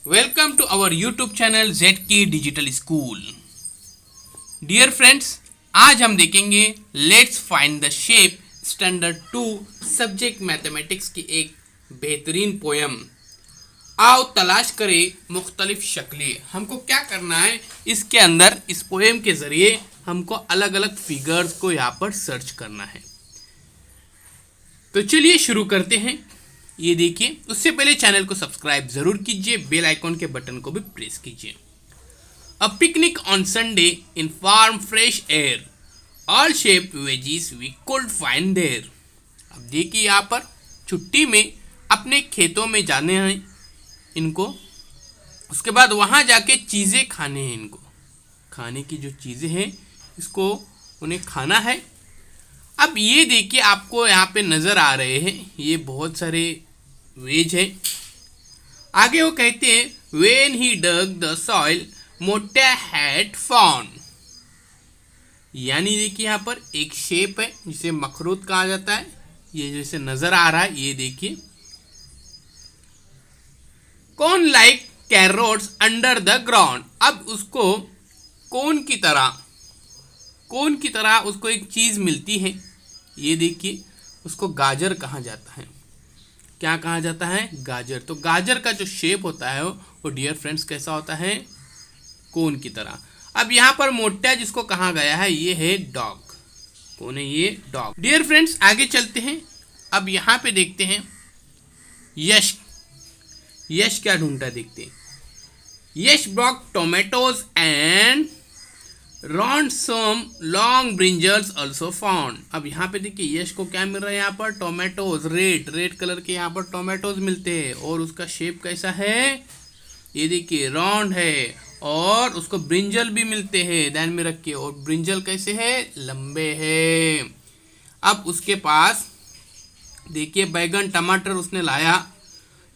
Welcome to our YouTube channel ZK Digital School. Dear friends, आज हम देखेंगे Let's Find the Shape Standard 2 subject mathematics की एक बेहतरीन पोयम। आओ तलाश करें मुख्तलिफ शक्लें। हमको क्या करना है, इसके अंदर इस पोयम के ज़रिए हमको अलग अलग फिगर्स को यहाँ पर सर्च करना है। तो चलिए शुरू करते हैं। ये देखिए, उससे पहले चैनल को सब्सक्राइब जरूर कीजिए, बेल आइकॉन के बटन को भी प्रेस कीजिए। A picnic on Sunday in farm fresh air, all shape veggies we could find there. अब देखिए यहाँ पर छुट्टी में अपने खेतों में जाने हैं इनको, उसके बाद वहाँ जाके चीज़ें खाने हैं। इनको खाने की जो चीज़ें हैं इसको उन्हें खाना है। अब ये देखिए, आपको यहाँ पे नज़र आ रहे हैं ये बहुत सारे वेज है। आगे वो कहते हैं when he dug the soil मोटा हैड फाउंड, यानी देखिए यहाँ पर एक शेप है जिसे मखरूत कहा जाता है। ये जैसे नज़र आ रहा है, ये देखिए कौन like carrots under the ground. अब उसको कौन की तरह उसको एक चीज़ मिलती है। ये देखिए, उसको गाजर कहा जाता है। क्या कहा जाता है? गाजर। तो गाजर का जो शेप होता है वो डियर फ्रेंड्स कैसा होता है? कोन की तरह। अब यहाँ पर मोटा जिसको कहा गया है ये है डॉग। कौन है ये? डॉग। डियर फ्रेंड्स आगे चलते हैं। अब यहाँ पे देखते हैं यश क्या ढूंढता है, देखते हैं। Yash brought tomatoes and round some long brinjals also found. अब यहाँ पे देखिए यश को क्या मिल रहा है? यहाँ पर टोमेटोज, रेड कलर के यहाँ पर टोमेटोज मिलते हैं। और उसका शेप कैसा है? ये देखिए राउंड है। और उसको ब्रिंजल भी मिलते हैं, ध्यान में रखिए। और ब्रिंजल कैसे है? लंबे है। अब उसके पास देखिए बैगन टमाटर उसने लाया,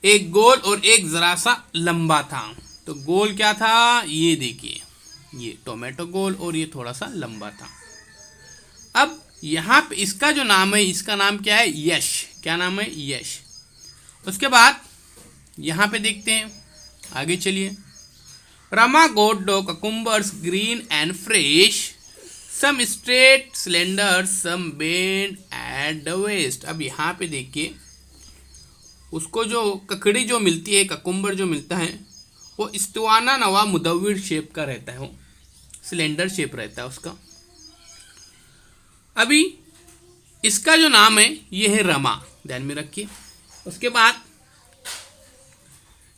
एक गोल और एक जरा सा लंबा था। तो गोल क्या था? ये देखिए, ये टोमेटो गोल और ये थोड़ा सा लंबा था। अब यहाँ पे इसका जो नाम है, इसका नाम क्या है? यश। क्या नाम है? यश। उसके बाद यहाँ पे देखते हैं, आगे चलिए। Rama got the cucumbers green and fresh, some straight slender some bend at the waist. अब यहाँ पे देखिए उसको जो ककड़ी जो मिलती है, ककुम्बर जो मिलता है, वो इस्तवाना नवा मुदव्विर शेप का रहता है, वो सिलेंडर शेप रहता है उसका। अभी इसका जो नाम है ये है रमा, ध्यान में रखिए। उसके बाद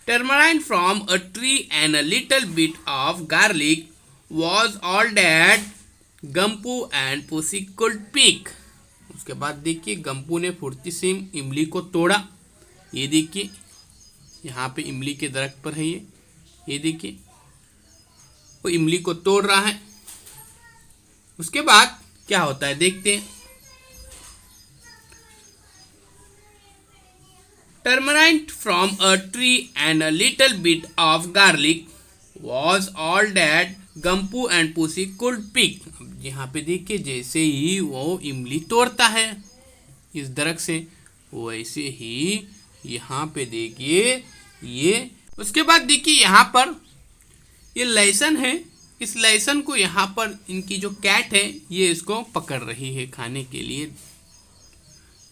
tamarind from a tree and a little bit of garlic was all that Gampu and Pussy could pick. उसके बाद देखिए गम्पू ने फुर्ती से इमली को तोड़ा। ये देखिए यहाँ पे इमली के दरख्त पर है ये देखिए वो इमली को तोड़ रहा है। उसके बाद क्या होता है देखते हैं। Tamarind from a tree and a little bit of garlic was all that Gampu and Pussy could pick. यहाँ पे देखिए जैसे ही वो इमली तोड़ता है इस दरख्त से, वैसे ही यहाँ पे देखिए ये। उसके बाद देखिए यहाँ पर ये लहसुन है, इस लहसुन को यहाँ पर इनकी जो कैट है ये इसको पकड़ रही है खाने के लिए,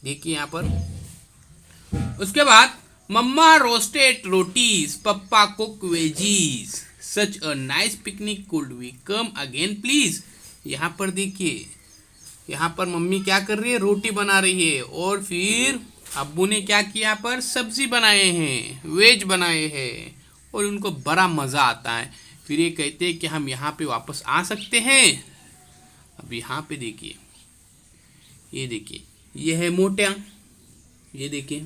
देखिए यहाँ पर। उसके बाद mamma roasted rotis, papa cook veggies, such a nice picnic could we come again please. यहाँ पर देखिए, यहाँ पर मम्मी क्या कर रही है? रोटी बना रही है। और फिर अब्बू ने क्या किया? पर सब्जी बनाए हैं, वेज बनाए हैं, और उनको बड़ा मज़ा आता है। फिर ये कहते हैं कि हम यहाँ पे वापस आ सकते हैं। अब यहाँ पे देखिए, ये देखिए ये है मोटा, ये देखिए।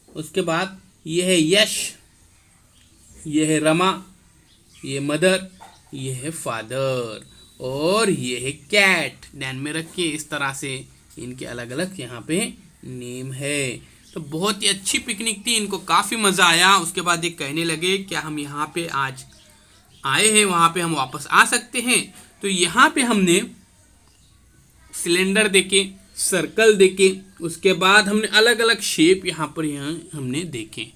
उसके बाद ये है यश, ये है रमा, ये मदर, ये है फादर, और ये है कैट। ध्यान में रखिए इस तरह से इनके अलग अलग यहाँ पे नेम है। तो बहुत ही अच्छी पिकनिक थी, इनको काफ़ी मज़ा आया। उसके बाद ये कहने लगे क्या हम यहाँ पे आज आए हैं, वहाँ पे हम वापस आ सकते हैं। तो यहाँ पे हमने सिलेंडर देखे, सर्कल देखे, उसके बाद हमने अलग अलग शेप यहाँ हमने देखे।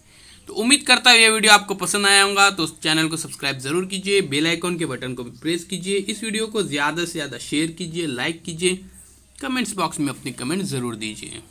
तो उम्मीद करता हूँ ये वीडियो आपको पसंद आया होगा, तो चैनल को सब्सक्राइब जरूर कीजिए, बेल आइकॉन के बटन को भी प्रेस कीजिए, इस वीडियो को ज़्यादा से ज़्यादा शेयर कीजिए, लाइक कीजिए, कमेंट्स बॉक्स में अपनी कमेंट ज़रूर दीजिए।